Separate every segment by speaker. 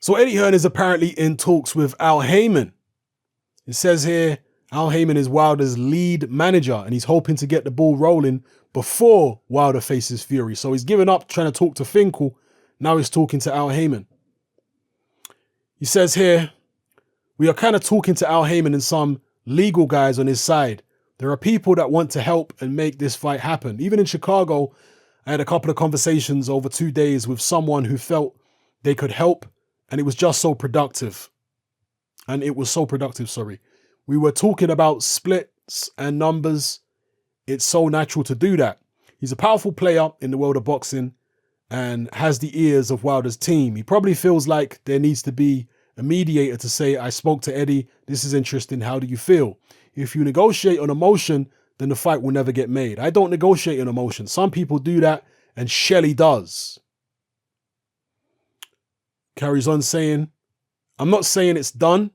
Speaker 1: So Eddie Hearn is apparently in talks with Al Heyman. It says here, Al Heyman is Wilder's lead manager and he's hoping to get the ball rolling before Wilder faces Fury. So he's given up trying to talk to Finkel. Now he's talking to Al Heyman. He says here, we are kind of talking to Al Heyman and some legal guys on his side. There are people that want to help and make this fight happen. Even in Chicago, I had a couple of conversations over 2 days with someone who felt they could help, and it was just so productive. We were talking about splits and numbers. It's so natural to do that. He's a powerful player in the world of boxing and has the ears of Wilder's team. He probably feels like there needs to be a mediator to say, I spoke to Eddie, this is interesting, how do you feel? If you negotiate on emotion, then the fight will never get made. I don't negotiate on emotion. Some people do that, and Shelley does. Carries on saying, I'm not saying it's done,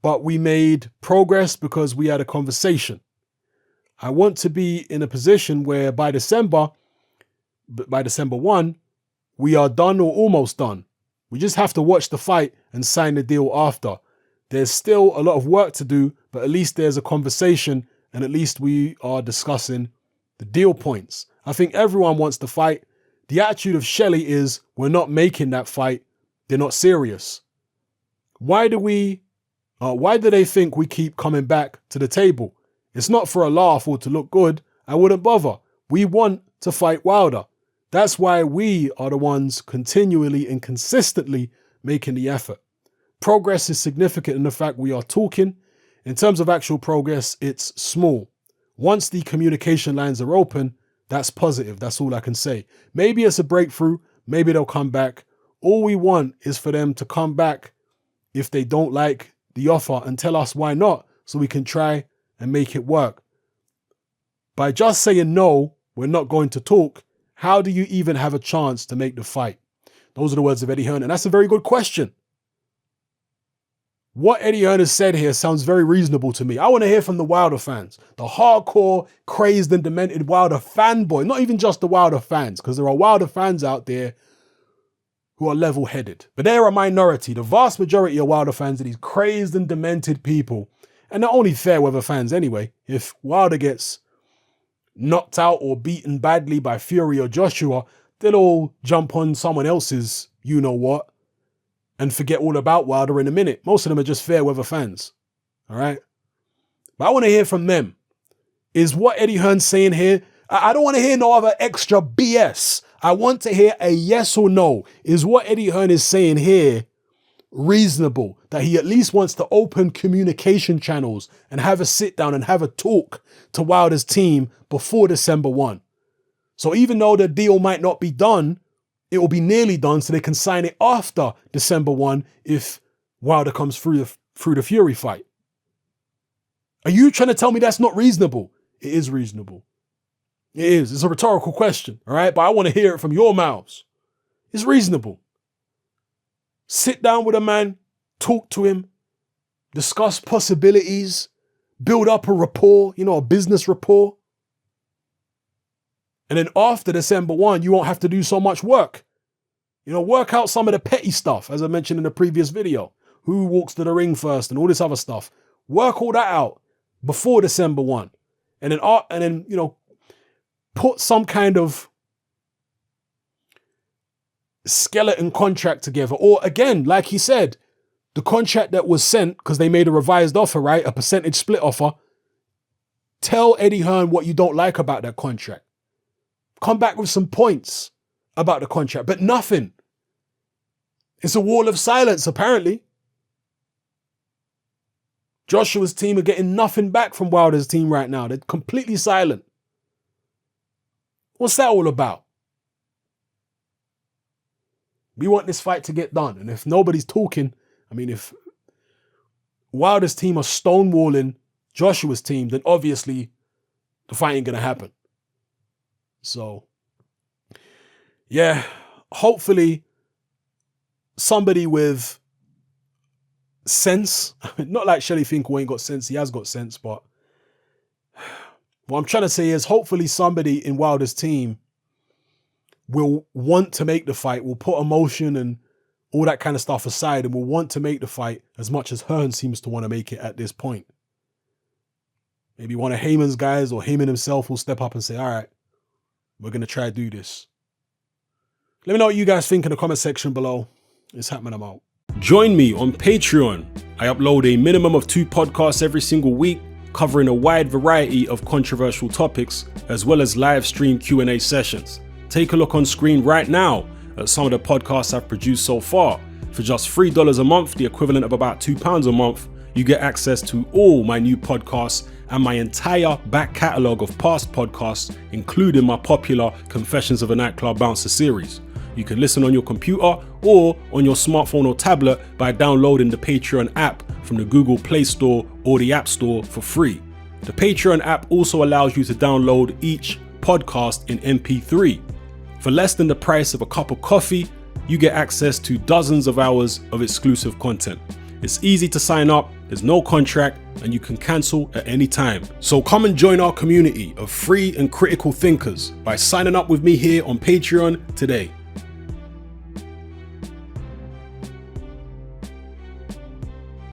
Speaker 1: but we made progress because we had a conversation. I want to be in a position where by December 1, we are done or almost done. We just have to watch the fight and sign the deal after. There's still a lot of work to do, but at least there's a conversation and at least we are discussing the deal points. I think everyone wants to fight. The attitude of Shelley is we're not making that fight. They're not serious. Why do they think we keep coming back to the table? It's not for a laugh or to look good. I wouldn't bother. We want to fight Wilder. That's why we are the ones continually and consistently making the effort. Progress is significant in the fact we are talking. In terms of actual progress, it's small. Once the communication lines are open, that's positive. That's all I can say. Maybe it's a breakthrough. Maybe they'll come back. All we want is for them to come back if they don't like the offer and tell us why not, so we can try and make it work. By just saying no, we're not going to talk, how do you even have a chance to make the fight? Those are the words of Eddie Hearn, and that's a very good question. What Eddie Hearn has said here sounds very reasonable to me. I want to hear from the Wilder fans, the hardcore, crazed and demented Wilder fanboy, not even just the Wilder fans, because there are Wilder fans out there who are level-headed. But they're a minority. The vast majority of Wilder fans are these crazed and demented people. And they're only fair weather fans anyway. If Wilder gets knocked out or beaten badly by Fury or Joshua, they'll all jump on someone else's you-know-what and forget all about Wilder in a minute. Most of them are just fair weather fans. All right? But I want to hear from them. Is what Eddie Hearn's saying here, I don't want to hear no other extra BS. I want to hear a yes or no. Is what Eddie Hearn is saying here reasonable? That he at least wants to open communication channels and have a sit down and have a talk to Wilder's team before December 1. So even though the deal might not be done, it will be nearly done so they can sign it after December 1 if Wilder comes through the Fury fight. Are you trying to tell me that's not reasonable? It is reasonable. It is. It's a rhetorical question, all right? But I want to hear it from your mouths. It's reasonable. Sit down with a man, talk to him, discuss possibilities, build up a rapport, a business rapport. And then after December 1, you won't have to do so much work. Work out some of the petty stuff, as I mentioned in the previous video. Who walks to the ring first and all this other stuff. Work all that out before December 1. And then put some kind of skeleton contract together. Or again, like he said, the contract that was sent, because they made a revised offer, right? A percentage split offer. Tell Eddie Hearn what you don't like about that contract. Come back with some points about the contract, but nothing. It's a wall of silence, apparently. Joshua's team are getting nothing back from Wilder's team right now. They're completely silent. What's that all about? We want this fight to get done. And if nobody's talking, if Wilder's team are stonewalling Joshua's team, then obviously the fight ain't going to happen. So, yeah, hopefully somebody with sense, not like Shelley Finkel ain't got sense, he has got sense, but what I'm trying to say is hopefully somebody in Wilder's team will want to make the fight, will put emotion and all that kind of stuff aside, and will want to make the fight as much as Hearn seems to want to make it at this point. Maybe one of Heyman's guys or Heyman himself will step up and say, all right, we're going to try to do this. Let me know what you guys think in the comment section below. It's happening, I'm out. Join me on Patreon. I upload a minimum of 2 podcasts every single week, covering a wide variety of controversial topics, as well as live stream Q&A sessions. Take a look on screen right now at some of the podcasts I've produced so far. For just $3 a month, the equivalent of about £2 a month, you get access to all my new podcasts and my entire back catalogue of past podcasts, including my popular Confessions of a Nightclub Bouncer series. You can listen on your computer or on your smartphone or tablet by downloading the Patreon app from the Google Play Store or the App Store for free. The Patreon app also allows you to download each podcast in MP3. For less than the price of a cup of coffee, you get access to dozens of hours of exclusive content. It's easy to sign up, there's no contract, and you can cancel at any time. So come and join our community of free and critical thinkers by signing up with me here on Patreon today.